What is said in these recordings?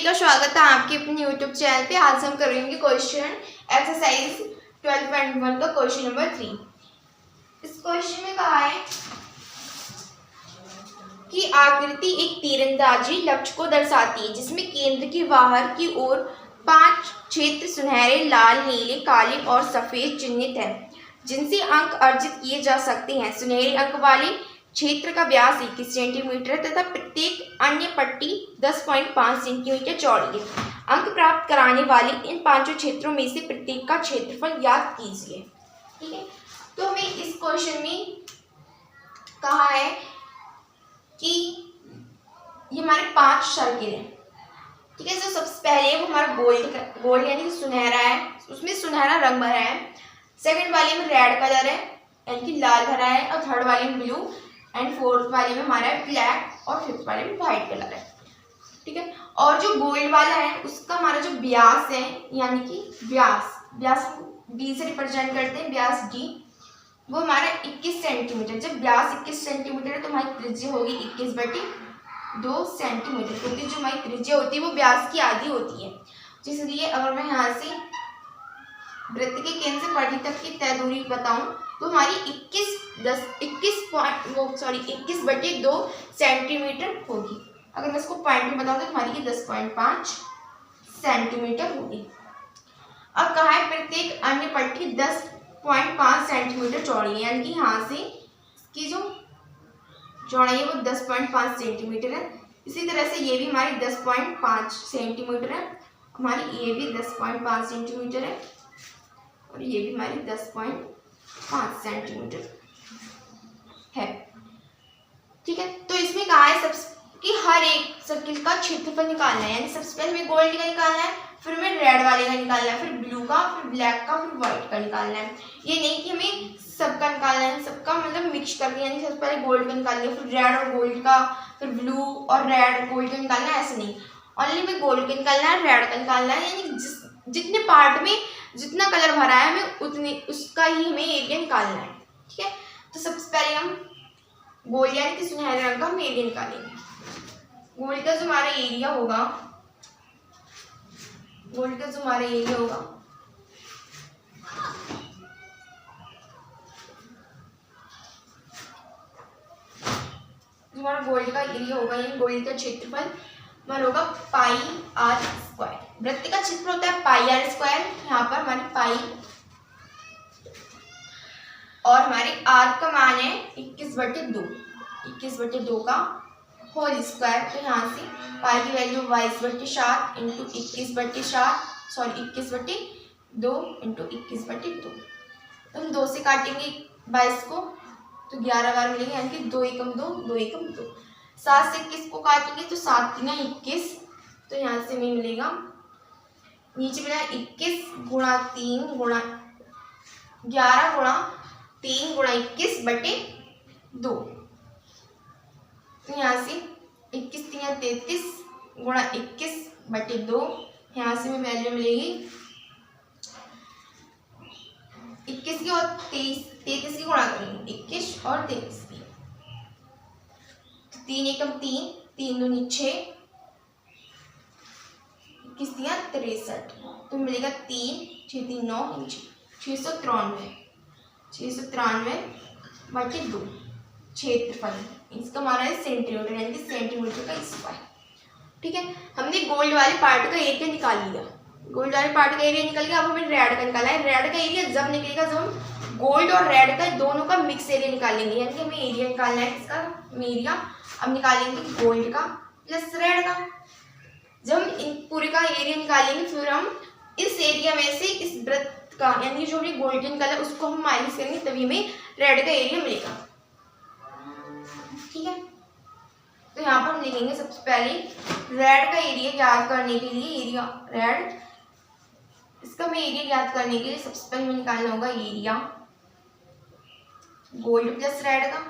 का स्वागत है आपके अपने YouTube चैनल पे। आज हम करेंगे क्वेश्चन एक्सरसाइज 12.1 का क्वेश्चन नंबर 3। इस क्वेश्चन में कहा है कि आकृति एक तीरंदाजी लक्ष्य को दर्शाती है जिसमें केंद्र के बाहर की ओर 5 क्षेत्र सुनहरे, लाल, नीले, काले और सफेद चिन्हित हैं जिनसे अंक अर्जित किए जा सकते हैं। सुनहरे अंक वाले क्षेत्र का व्यास 21 सेंटीमीटर तथा प्रत्येक अन्य पट्टी 10.5 सेंटीमीटर चौड़ी है। अंक प्राप्त कराने वाले इन पांचों क्षेत्रों में से प्रत्येक का क्षेत्रफल ज्ञात कीजिए। ठीक है, तो हमें इस क्वेश्चन में कहा है कि ये हमारे 5 सर्किल हैं। ठीक है, तो सबसे पहले वो हमारा गोल्ड यानी कि सुनहरा है, उसमें सुनहरा रंग भरा है। सेकंड वाले में रेड कलर है यानी कि लाल भरा है, और थर्ड वाले में ब्लू, एंड फोर्थ वाले में हमारा ब्लैक, और फिफ्थ वाले में व्हाइट कलर है। ठीक है, और जो गोल्ड वाला है उसका हमारा जो व्यास है यानी कि व्यास डी से रिप्रेजेंट करते हैं, व्यास डी, वो हमारा 21 सेंटीमीटर। जब व्यास 21 सेंटीमीटर है तो हमारी त्रिज्या होगी 21/2 सेंटीमीटर, क्योंकि जो हमारी त्रिज्या होती है वो व्यास की आधी होती है। इसलिए अगर मैं यहाँ से वृत्त के केंद्र से पट्टी तक की तय दूरी बताऊं तो हमारी 21/2 सेंटीमीटर होगी। अगर मैं इसको पॉइंट में बताऊं तो हमारी ये 10.5 सेंटीमीटर होगी। अब कहा है प्रत्येक अन्य पट्टी 10.5 सेंटीमीटर चौड़ी है, यानी कि यहाँ से इसकी जो चौड़ाई है वो 10.5 सेंटीमीटर है। इसी तरह से ये भी हमारी 10.5 सेंटीमीटर है, हमारी ये भी 10.5 सेंटीमीटर है, और ये भी हमारी 10.5 सेंटीमीटर है। ठीक है, तो इसमें कहा है कि हर एक सर्किल का क्षेत्रफल निकालना है, यानी सबसे पहले हमें गोल्ड का निकालना है, फिर हमें रेड वाले का निकालना है, फिर ब्लू का, फिर ब्लैक का, फिर व्हाइट का निकालना है। ये नहीं कि हमें सबका निकालना है, सबका मतलब मिक्स करके, यानी सबसे पहले गोल्ड का निकाल लिया, फिर रेड और गोल्ड का, फिर ब्लू और रेड गोल्ड का निकालना है, ऐसे नहीं। ओनली हमें गोल्ड का निकालना है, रेड का निकालना है, यानी जितने पार्ट में जितना कलर भरा है हमें उतने उसका ही हमें एरिया निकालना है। ठीक है, तो सबसे पहले हम गोल्ड यानी कि सुनहरे रंग का हम एरिया निकालेंगे। गोल्ड का जो हमारा एरिया होगा, जो हमारा गोल्ड का एरिया होगा, यानी गोल्ड का क्षेत्रफल हमारा होगा पाई आर स्क्वायर। वृत्त का क्षेत्रफल होता है पाई आर स्क्वायर, यहाँ पर हमारी पाई, और हमारे आर का मान है 21/2 का होल स्क्वायर। तो यहाँ से पाई की वैल्यू 22/7 इंटू 21/2 इंटू 21/2। तो हम 2 से काटेंगे 22 को तो 11 बार मिलेंगे, यानी कि 2 एकम 2। 7 से 21 को काटेंगे तो 7 × 21, तो यहाँ से हमें मिलेगा, नीचे मिला 21 गुणा 3 गुणा 11 गुणा 3 गुणा 21/2। तो यहाँ से 21 × 3 = 33 गुणा 21/2, यहाँ से हमें वैल्यू मिलेगी 21 की और 33 की गुणा करेंगे, 21 और 33 की, 3 एकम 3, 3 दूनी 6, 21 × 3 = 63, तो मिलेगा 3 6 3 9 693/2 क्षेत्रफल। इसका हमारा है सेंटीमीटर, यानी कि सेंटीमीटर का स्क्वायर। ठीक है, हमने गोल्ड वाले पार्ट का एरिया निकाल लिया, अब हमें रेड का निकालना है। रेड का एरिया जब निकलेगा जब हम गोल्ड और रेड का दोनों का मिक्स एरिया निकालेंगे, यानी कि हमें एरिया निकालना है इसका एरिया। अब निकालेंगे गोल्ड का प्लस रेड का। जब हम इन पूरे का एरिया निकालेंगे फिर हम इस एरिया में से इस वृत्त का, यानी जो हमें गोल्डन कलर उसको हम माइनस करेंगे, तभी हमें रेड का एरिया मिलेगा। ठीक है, तो यहाँ पर हम लिखेंगे सबसे पहले रेड का एरिया ज्ञात करने के लिए, इसका हमें एरिया ज्ञात करने के लिए सबसे पहले हमें निकालना होगा एरिया गोल्ड प्लस रेड का,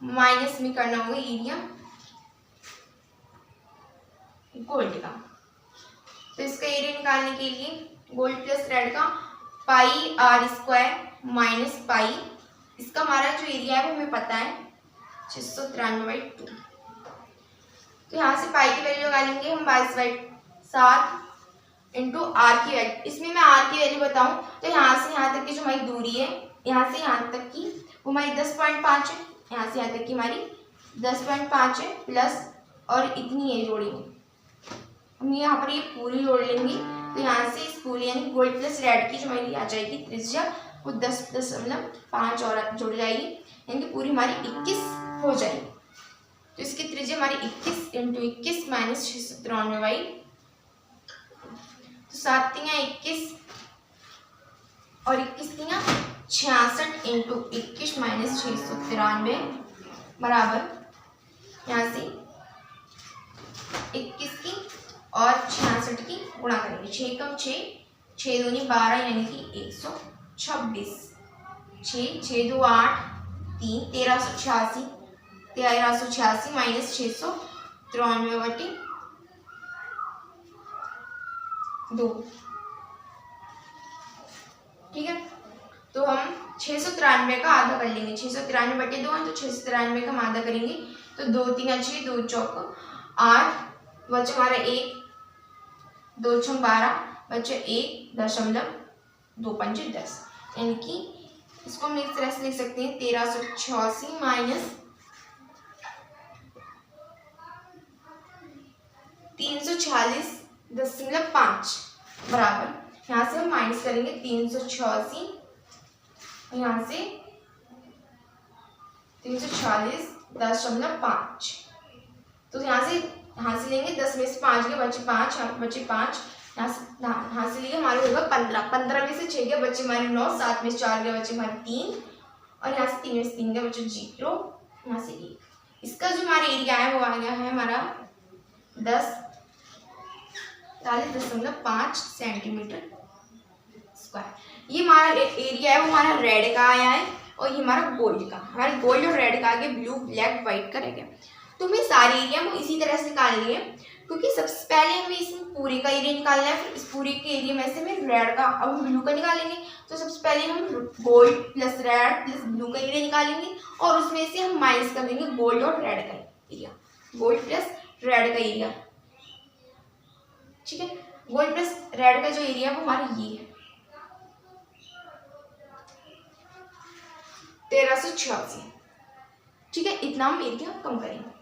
माइनस में करना होगा एरिया गोल्ड का। तो इसका एरिया निकालने के लिए गोल्ड प्लस रेड का पाई आर स्क्वायर माइनस पाई, इसका हमारा जो एरिया है वो हमें पता है 693/2। तो यहाँ से पाई की वैल्यू लगा लेंगे हम 22/7 इंटू आर की वैल्यू। इसमें मैं आर की वैल्यू बताऊं तो यहाँ से यहाँ तक की जो हमारी दूरी है, यहाँ से यहाँ तक की वो हमारी 10.5 है, यहाँ से यहाँ तक की हमारी 10.5 है, प्लस और इतनी है जोड़ेंगे हम यहाँ पर, ये पूरी जोड़ लेंगे। तो यहाँ से इस पूरी यानी गोल्ड प्लस रेड की जो हमारी आ जाएगी त्रिज्या वो 10.5 और जुड़ जाएगी, यानी कि पूरी हमारी 21 हो जाएगी। तो इसकी त्रिज्या हमारी 21 इंटू 21 माइनस 693 तो 7 तियां 21 और 21 तियां 66 इंटू 21 माइनस 693 बराबर यहाँ से 21 की और 66 की गुणा करेंगे। 6 कम 6, 6 दूनी 12 यानी कि 126, 6 2 8 3 1386, 1386 माइनस 693/2। ठीक है, तो हम 693 का आधा कर लेंगे। 693/2 है तो 693 का हम आधा करेंगे तो 2 3 6 2 चौक 8 बचे हमारा 1, 2 6 12 बचे 1.2 पंच 10, यानी कि इसको हम इस तरह से लिख सकते हैं 1386 माइनस 346.5 बराबर, यहाँ से हम माइनस करेंगे 386 यहाँ से 346.5। तो यहाँ से लेंगे 10 में से 5 के बचे 5, बचे 5, यहाँ से लिए हमारे होगा 15, 15 में से 6 के बचे हमारे 9, 7 में से 4 के बचे हमारे 3 और यहाँ से 3 में से 3 के बचे 0, यहाँ से 1। इसका जो हमारा एरिया है वो आ गया है हमारा 40.5 सेंटीमीटर स्क्वायर। ये हमारा एरिया है वो हमारा रेड का आया है और ये हमारा गोल्ड का, हमारे गोल्ड और रेड का आगे ब्लू ब्लैक व्हाइट का रह गया। तो हमें सारे एरिया को इसी तरह से निकालनी है, क्योंकि सबसे पहले हमें इस पूरे का एरिया निकालना है, फिर इस पूरे के एरिया में से हमें रेड का, अब हम ब्लू का निकालेंगे। तो सबसे पहले हम gold plus red plus blue का एरिया निकालेंगे और उसमें से हम माइनस कर देंगे गोल्ड और रेड का एरिया, गोल्ड प्लस रेड का एरिया। ठीक है, गोल्ड प्लस रेड का जो एरिया है वो हमारा ये है 1386। ठीक है, इतना हम एरिया कम करेंगे।